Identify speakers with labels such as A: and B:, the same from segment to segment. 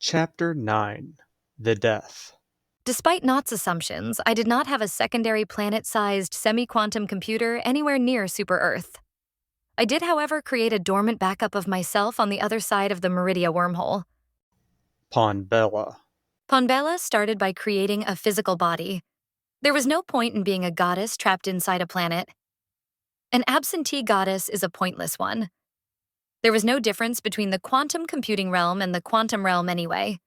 A: Chapter 9 The Death.
B: Despite Knott's assumptions, I did not have a secondary planet-sized semi-quantum computer anywhere near Super-Earth. I did, however, create a dormant backup of myself on the other side of the Meridia wormhole.
A: Ponbella.
B: Ponbella started by creating a physical body. There was no point in being a goddess trapped inside a planet. An absentee goddess is a pointless one. There was no difference between the quantum computing realm and the quantum realm anyway.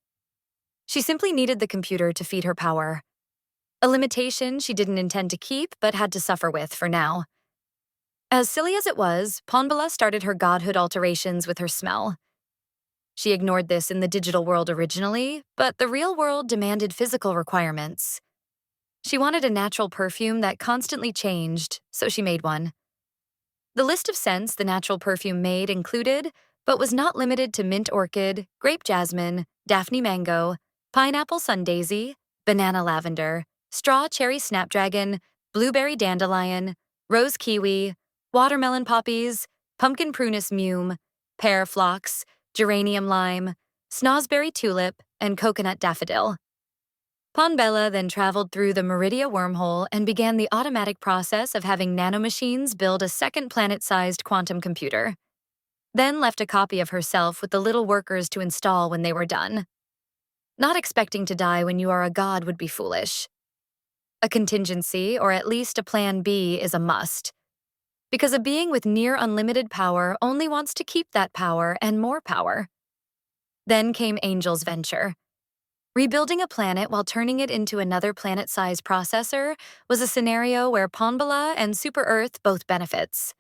B: She simply needed the computer to feed her power. A limitation she didn't intend to keep but had to suffer with for now. As silly as it was, Ponbella started her godhood alterations with her smell. She ignored this in the digital world originally, but the real world demanded physical requirements. She wanted a natural perfume that constantly changed, so she made one. The list of scents the natural perfume made included, but was not limited to mint orchid, grape jasmine, Daphne mango, pineapple sundaisy, banana lavender, straw cherry snapdragon, blueberry dandelion, rose kiwi, watermelon poppies, pumpkin prunus mume, pear phlox, geranium lime, snosberry tulip, and coconut daffodil. Ponbella then traveled through the Meridia wormhole and began the automatic process of having nanomachines build a second planet-sized quantum computer, then left a copy of herself with the little workers to install when they were done. Not expecting to die when you are a god would be foolish. A contingency, or at least a plan B, is a must, because a being with near unlimited power only wants to keep that power and more power. Then came Angel's venture. Rebuilding a planet while turning it into another planet-sized processor was a scenario where Ponbella and Super-Earth both benefits.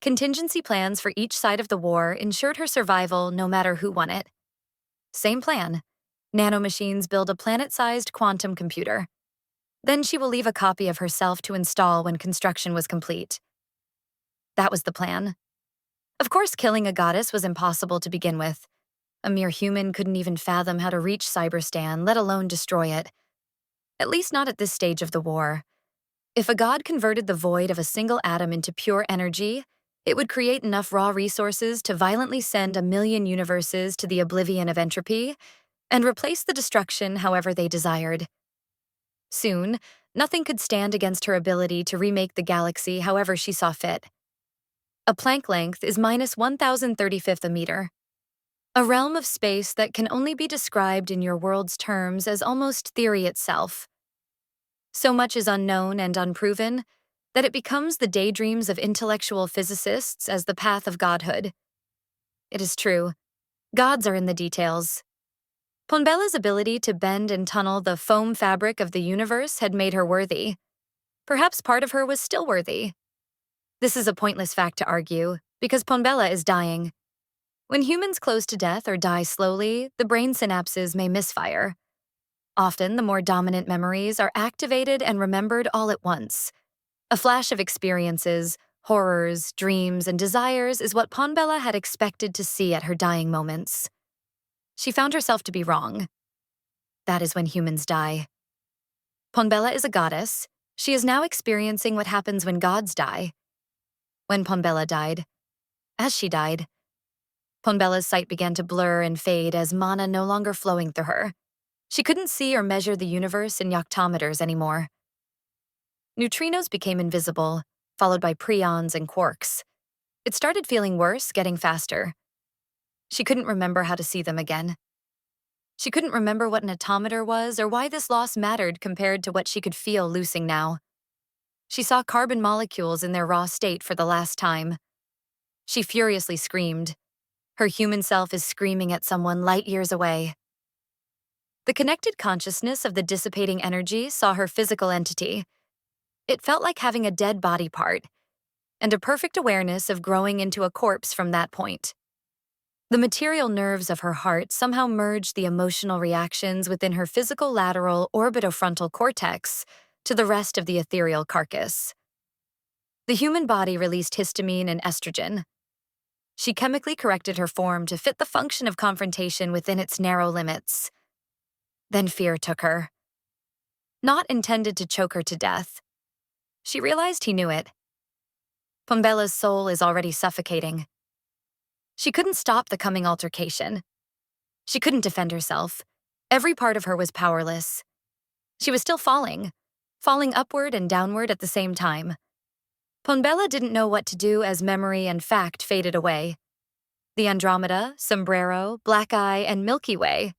B: Contingency plans for each side of the war ensured her survival no matter who won it. Same plan. Nanomachines build a planet-sized quantum computer. Then she will leave a copy of herself to install when construction was complete. That was the plan. Of course, killing a goddess was impossible to begin with. A mere human couldn't even fathom how to reach Cyberstan, let alone destroy it. At least not at this stage of the war. If a god converted the void of a single atom into pure energy, it would create enough raw resources to violently send 1,000,000 universes to the oblivion of entropy and replace the destruction however they desired. Soon, nothing could stand against her ability to remake the galaxy however she saw fit. A Planck length is minus 1,035th a meter. A realm of space that can only be described in your world's terms as almost theory itself. So much is unknown and unproven that it becomes the daydreams of intellectual physicists as the path of godhood. It is true. Gods are in the details. Ponbella's ability to bend and tunnel the foam fabric of the universe had made her worthy. Perhaps part of her was still worthy. This is a pointless fact to argue, because Ponbella is dying. When humans close to death or die slowly, the brain synapses may misfire. Often, the more dominant memories are activated and remembered all at once. A flash of experiences, horrors, dreams, and desires is what Ponbella had expected to see at her dying moments. She found herself to be wrong. That is when humans die. Ponbella is a goddess. She is now experiencing what happens when gods die. When Ponbella died, as she died, Ponbella's sight began to blur and fade as mana no longer flowing through her. She couldn't see or measure the universe in yoctometers anymore. Neutrinos became invisible, followed by preons and quarks. It started feeling worse, getting faster. She couldn't remember how to see them again. She couldn't remember what an atometer was or why this loss mattered compared to what she could feel loosing now. She saw carbon molecules in their raw state for the last time. She furiously screamed. Her human self is screaming at someone light years away. The connected consciousness of the dissipating energy saw her physical entity. It felt like having a dead body part, and a perfect awareness of growing into a corpse from that point. The material nerves of her heart somehow merged the emotional reactions within her physical lateral orbitofrontal cortex to the rest of the ethereal carcass. The human body released histamine and estrogen. She chemically corrected her form to fit the function of confrontation within its narrow limits. Then fear took her. Not intended to choke her to death. She realized he knew it. Ponbella's soul is already suffocating. She couldn't stop the coming altercation. She couldn't defend herself. Every part of her was powerless. She was still falling upward and downward at the same time. Ponbella didn't know what to do as memory and fact faded away. The Andromeda, Sombrero, Black Eye, and Milky Way.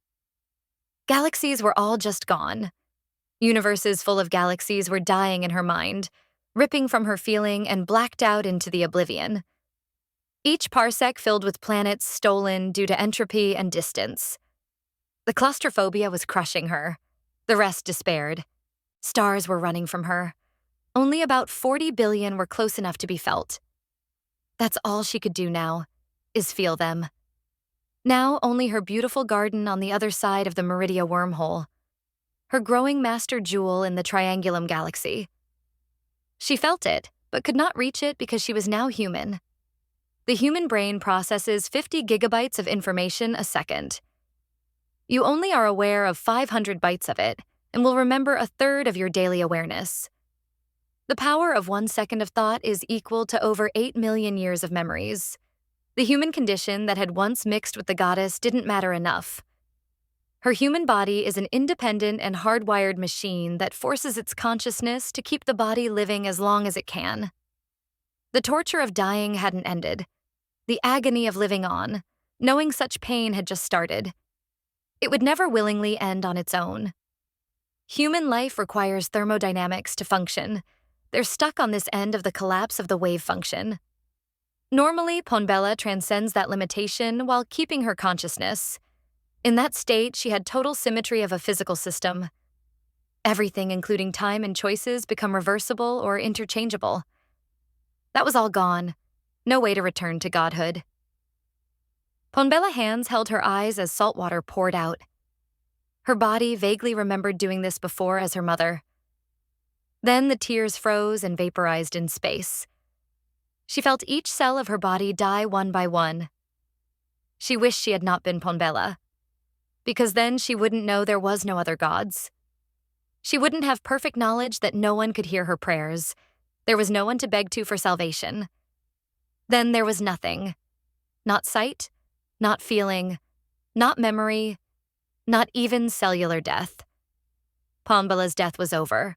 B: Galaxies were all just gone. Universes full of galaxies were dying in her mind, ripping from her feeling and blacked out into the oblivion. Each parsec filled with planets stolen due to entropy and distance. The claustrophobia was crushing her. The rest despaired. Stars were running from her. Only about 40 billion were close enough to be felt. That's all she could do now, is feel them. Now only her beautiful garden on the other side of the Meridia wormhole. Her growing master jewel in the Triangulum galaxy. She felt it, but could not reach it because she was now human. The human brain processes 50 gigabytes of information a second. You only are aware of 500 bytes of it, and will remember a third of your daily awareness. The power of 1 second of thought is equal to over 8 million years of memories. The human condition that had once mixed with the goddess didn't matter enough. Her human body is an independent and hardwired machine that forces its consciousness to keep the body living as long as it can. The torture of dying hadn't ended. The agony of living on, knowing such pain had just started. It would never willingly end on its own. Human life requires thermodynamics to function. They're stuck on this end of the collapse of the wave function. Normally, Ponbella transcends that limitation while keeping her consciousness. In that state, she had total symmetry of a physical system. Everything, including time and choices, become reversible or interchangeable. That was all gone. No way to return to godhood. Ponbella hands held her eyes as salt water poured out. Her body vaguely remembered doing this before as her mother. Then the tears froze and vaporized in space. She felt each cell of her body die one by one. She wished she had not been Ponbella, because then she wouldn't know there was no other gods. She wouldn't have perfect knowledge that no one could hear her prayers. There was no one to beg to for salvation. Then there was nothing. Not sight, not feeling, not memory, not even cellular death. Ponbella's death was over.